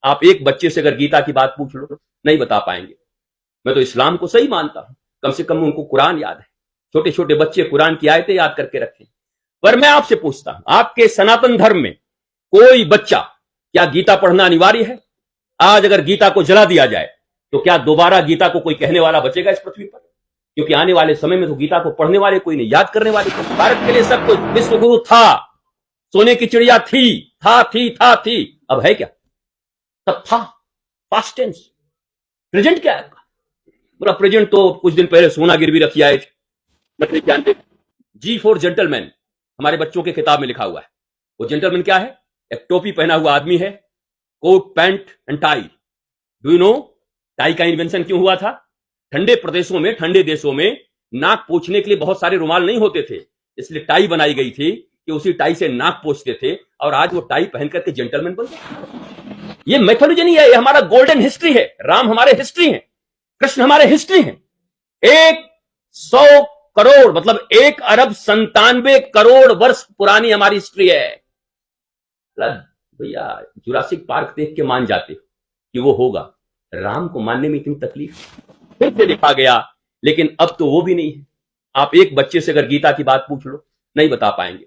आप एक बच्चे से अगर गीता की बात पूछ लो, नहीं बता पाएंगे। मैं तो इस्लाम को सही मानता हूं, कम से कम उनको कुरान याद है। छोटे छोटे बच्चे कुरान की आयतें याद करके रखें। पर मैं आपसे पूछता हूं, आपके सनातन धर्म में कोई बच्चा, क्या गीता पढ़ना अनिवार्य है? आज अगर गीता को जला दिया जाए तो क्या दोबारा गीता को कोई कहने वाला बचेगा इस पृथ्वी पर? क्योंकि आने वाले समय में तो गीता को पढ़ने वाले कोई नहीं, याद करने वाले कोई। भारत के लिए सब कुछ, विश्व गुरु था, सोने की चिड़िया थी, अब है क्या? तब था, पास्ट टेंस। प्रेजेंट क्या है? बोला प्रेजेंट तो कुछ दिन पहले सोना गिरवी रखी आए थे, मतलब जानते। जी फॉर जेंटलमैन हमारे बच्चों के किताब में लिखा हुआ है। वो जेंटलमैन क्या है? एक टोपी पहना हुआ आदमी है, coat pant and tie. Do you know tie का इन्वेंशन क्यों हुआ था? ठंडे प्रदेशों में, ठंडे देशों में नाक पोंछने के लिए बहुत सारे रुमाल नहीं होते थे, इसलिए टाई बनाई गई थी कि उसी टाई से नाक पोंछते थे, और आज वो टाई पहन करके जेंटलमैन बन गए। ये मैथोलॉजी नहीं है, ये हमारा गोल्डन हिस्ट्री है। राम हमारे हिस्ट्री है, कृष्ण हमारे हिस्ट्री है। 100 करोड़ मतलब 1 अरब 97 करोड़ वर्ष पुरानी हमारी हिस्ट्री है। भैया जुरासिक पार्क देख के मान जाते कि वो होगा, राम को मानने में इतनी तकलीफ फिर से लिखा गया, लेकिन अब तो वो भी नहीं है। आप एक बच्चे से अगर गीता की बात पूछ लो, नहीं बता पाएंगे।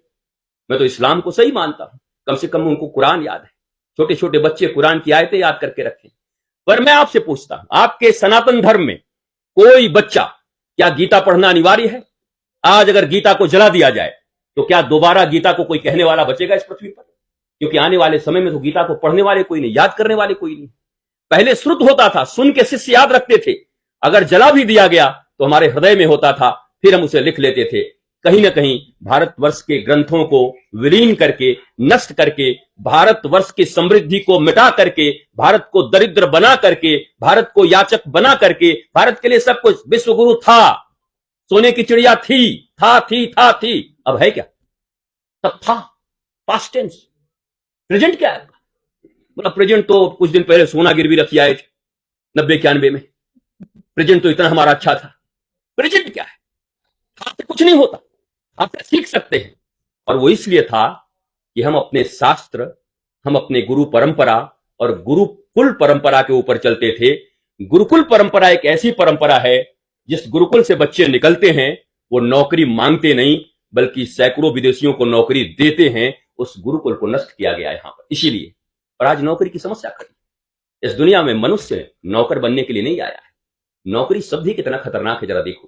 मैं तो इस्लाम को सही मानता हूं, कम से कम उनको कुरान याद है। छोटे छोटे बच्चे कुरान की आयतें याद करके रखें। पर मैं आपसे पूछता हूं, आपके सनातन धर्म में कोई बच्चा, क्या गीता पढ़ना अनिवार्य है? आज अगर गीता को जला दिया जाए तो क्या दोबारा गीता को कोई कहने वाला बचेगा इस पृथ्वी पर? क्योंकि आने वाले समय में तो गीता को पढ़ने वाले कोई नहीं, याद करने वाले कोई नहीं। पहले श्रुत होता था, सुन के शिष्य याद रखते थे। अगर जला भी दिया गया तो हमारे हृदय में होता था, फिर हम उसे लिख लेते थे। कहीं ना कहीं भारतवर्ष के ग्रंथों को विलीन करके, नष्ट करके, भारतवर्ष की समृद्धि को मिटा करके, भारत को दरिद्र बना करके, भारत को याचक बना करके, भारत के लिए सब कुछ, विश्व गुरु था, सोने की चिड़िया थी, अब है क्या? तब था, पास्ट टेंस। प्रेजेंट क्या है? मतलब प्रेजेंट तो कुछ दिन पहले सोना गिरवी रखी आए थे 90-91 में। प्रेजेंट तो इतना हमारा अच्छा था। प्रेजेंट क्या है? आपसे कुछ नहीं होता, आप सीख सकते हैं। और वो इसलिए था कि हम अपने शास्त्र, हम अपने गुरु परंपरा और गुरुकुल परंपरा के ऊपर चलते थे। गुरुकुल परंपरा एक ऐसी परंपरा है, जिस गुरुकुल से बच्चे निकलते हैं वो नौकरी मांगते नहीं, बल्कि सैकड़ों विदेशियों को नौकरी देते हैं। उस गुरुकुल को नष्ट किया गया है यहां पर, इसीलिए। और आज नौकरी की समस्या खड़ी। इस दुनिया में मनुष्य नौकर बनने के लिए नहीं आया है। नौकरी शब्द ही कितना खतरनाक है, जरा देखो।